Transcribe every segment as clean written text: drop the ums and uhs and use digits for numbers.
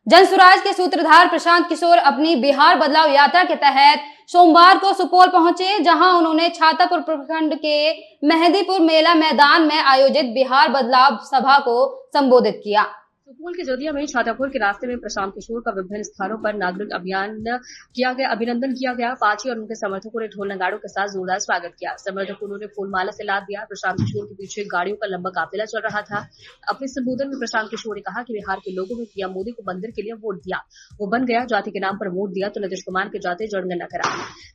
जनसुराज के सूत्रधार प्रशांत किशोर अपनी बिहार बदलाव यात्रा के तहत सोमवार को सुपौल पहुंचे, जहां उन्होंने छातापुर प्रखंड के मेहंदीपुर मेला मैदान में आयोजित बिहार बदलाव सभा को संबोधित किया। सुपौल के जदिया में छातापुर के रास्ते में प्रशांत किशोर का विभिन्न स्थानों पर नागरिक अभिनंदन किया गया। पार्टी और उनके समर्थकों ने ढोल नगाड़ों के साथ जोरदार स्वागत किया। समर्थकों ने फूलमाला से लाद दिया। प्रशांत किशोर के पीछे गाड़ियों का लंबा काफिला चल रहा था। अपने संबोधन में प्रशांत किशोर ने कहा कि बिहार के लोगों ने पीएम मोदी को मंदिर के लिए वोट दिया, वो बन गया। जाति के नाम पर वोट दिया तो नीतीश कुमार के जाते जनगणना करा।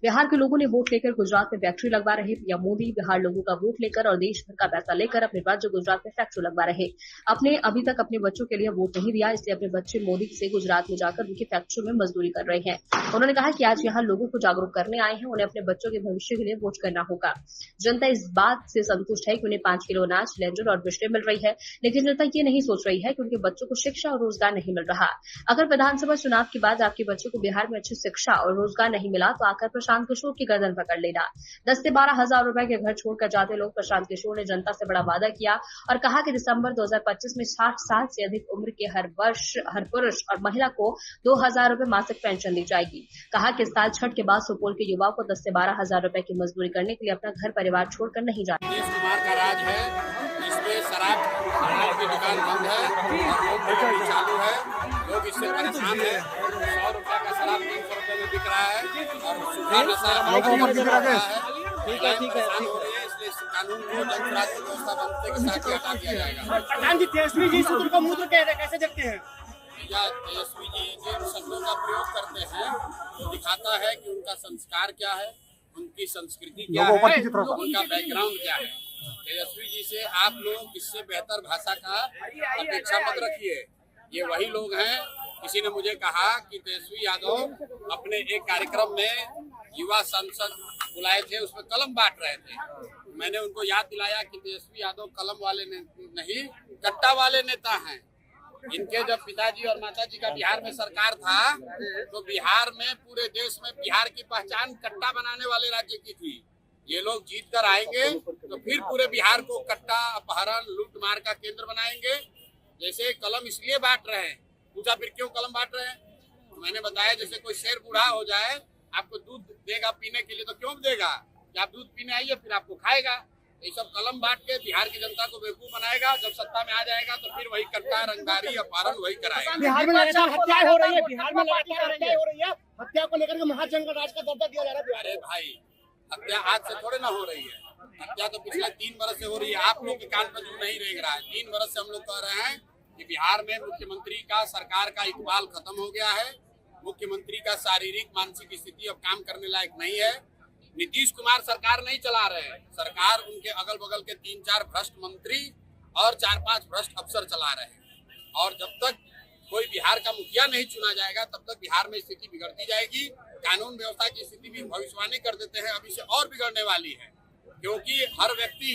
बिहार के लोगों ने वोट लेकर गुजरात में फैक्ट्री लगवा रहे पीएम मोदी। बिहार लोगों का वोट लेकर और देश भर का पैसा लेकर अपने राज्य गुजरात में फैक्ट्री लगवा रहे। अपने अभी तक अपने बच्चों के लिए वोट नहीं दिया, इसलिए अपने बच्चे मोदी से गुजरात में जाकर उनकी फैक्ट्री में मजदूरी कर रहे हैं। उन्होंने कहा कि आज यहाँ लोगों को जागरूक करने आए हैं, उन्हें अपने बच्चों के भविष्य के लिए वोट करना होगा। जनता इस बात से संतुष्ट है कि उन्हें 5 किलो अनाज, सिलेंडर और बिजली मिल रही है, लेकिन जनता ये नहीं सोच रही है कि उनके बच्चों को शिक्षा और रोजगार नहीं मिल रहा। अगर विधानसभा चुनाव के बाद आपके बच्चों को बिहार में अच्छी शिक्षा और रोजगार नहीं मिला तो आकर प्रशांत किशोर की गर्दन पकड़ लेना। 10 से 12 हजार रुपए के घर छोड़कर जाते लोग। प्रशांत किशोर ने जनता से बड़ा वादा किया और कहा कि दिसंबर 2025 में 60 साल से अधिक उम्र के हर पुरुष और महिला को 2000 रुपए मासिक पेंशन दी जाएगी। कहा कि इस साल छठ के बाद सुपौल के युवाओं को 10 से 12 हजार रुपए की मजदूरी करने के लिए अपना घर परिवार छोड़कर नहीं जाना। नीतीश कुमार का राज है, इसमें शराब की दुकान बंद है और लोग चालू है। लोग इससे परेशान है। 100 रुपए का शराब 300 रुपए में बिक रहा है और सूखा नशा ठीक है। इसलिए इस कानून को जनसुराज की व्यवस्था बनते के साथ हटा दिया जाएगा। प्रधान जी, तेजस्वी जी सूत्र का मूत्र कैसे देखते हैं? या तेजस्वी जी जिन शब्दों का प्रयोग करते हैं वो दिखाता है कि उनका संस्कार क्या है, उनकी संस्कृति क्या है, उनका बैकग्राउंड क्या है। तेजस्वी जी से आप लोग इससे बेहतर भाषा का अपेक्षा मत रखिए। ये वही लोग हैं। किसी ने मुझे कहा कि तेजस्वी यादव अपने एक कार्यक्रम में युवा सांसद बुलाए थे, उसमें कलम बांट रहे थे। मैंने उनको याद दिलाया कि तेजस्वी यादव कलम वाले नहीं, कट्टा वाले नेता हैं। इनके जब पिताजी और माताजी का बिहार में सरकार था तो बिहार में, पूरे देश में बिहार की पहचान कट्टा बनाने वाले राज्य की थी। ये लोग जीत कर आएंगे तो फिर पूरे बिहार को कट्टा, अपहरण, लूट मार का केंद्र बनाएंगे। जैसे कलम इसलिए बांट रहे हैं, पूछा फिर क्यों कलम बांट रहे हैं? तो मैंने बताया जैसे कोई शेर बूढ़ा हो जाए, आपको दूध देगा पीने के लिए तो क्यों देगा कि आप दूध पीने आइए, फिर आपको खाएगा। ये सब कलम बांट के बिहार की जनता को बेवकूफ बनाएगा। जब सत्ता में आ जाएगा तो फिर वही कट्टा, रंगदारी, अपहरण वही कराएगा। बिहार में लगातार हत्याएं हो रही है, बिहार में लगातार हत्याएं हो रही है। हत्या को लेकर के महाजन का राज का दर्जा दिया जा रहा है। अरे भाई, हत्या आज से थोड़े ना हो रही है। हत्या तो पिछले 3 बरस से हो रही है। आप लोग के कान पर जो नहीं रेंग रहा है। 3 बरस से हम लोग कह रहे हैं कि बिहार में मुख्यमंत्री का, सरकार का इकबाल खत्म हो गया है। मुख्यमंत्री का शारीरिक मानसिक स्थिति अब काम करने लायक नहीं है। नीतीश कुमार सरकार नहीं चला रहे हैं। सरकार उनके अगल बगल के 3-4 भ्रष्ट मंत्री और 4-5 भ्रष्ट अफसर चला रहे हैं। और जब तक कोई बिहार का मुखिया नहीं चुना जाएगा तब तक बिहार में स्थिति बिगड़ती जाएगी। कानून व्यवस्था की स्थिति भी भविष्यवाणी कर देते हैं, अभी से और बिगड़ने वाली है। क्योंकि हर व्यक्ति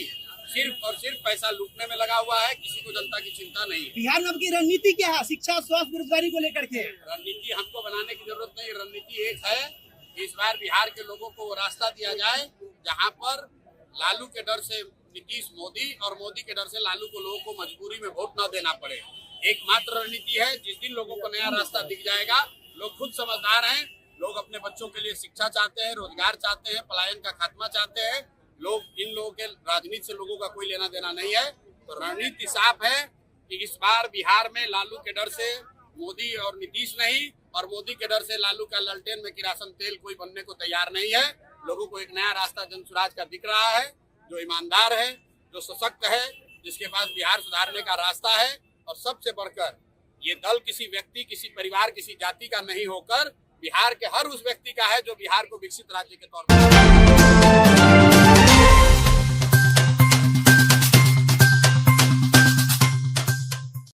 सिर्फ और सिर्फ पैसा लूटने में लगा हुआ है, किसी को जनता की चिंता नहीं है। बिहार में की रणनीति क्या है शिक्षा, स्वास्थ्य, बेरोजगारी को लेकर के? रणनीति हमको बनाने की जरूरत नहीं। रणनीति एक है, इस बार बिहार के लोगों को वो रास्ता दिया जाए जहां पर लालू के डर से नीतीश मोदी और मोदी के डर से लालू को लोगों को मजबूरी में वोट न देना पड़े। एकमात्र रणनीति है। जिस दिन लोगों को नया रास्ता दिख जाएगा, लोग खुद समझदार हैं, लोग अपने बच्चों के लिए शिक्षा चाहते हैं, रोजगार चाहते हैं, पलायन का खात्मा चाहते हैं। लोग, इन लोगों के राजनीति से लोगों का कोई लेना देना नहीं है। तो रणनीति साफ है कि इस बार बिहार में लालू के डर से मोदी और नीतीश नहीं, और मोदी के डर से लालू का ललटेन में किरासन तेल कोई बनने को तैयार नहीं है। लोगों को एक नया रास्ता जनसुराज का दिख रहा है, जो ईमानदार है, जो सशक्त है, जिसके पास बिहार सुधारने का रास्ता है। और सबसे बढ़कर ये दल किसी व्यक्ति, किसी परिवार, किसी जाति का नहीं होकर बिहार के हर उस व्यक्ति का है जो बिहार को विकसित राज्य के तौर पर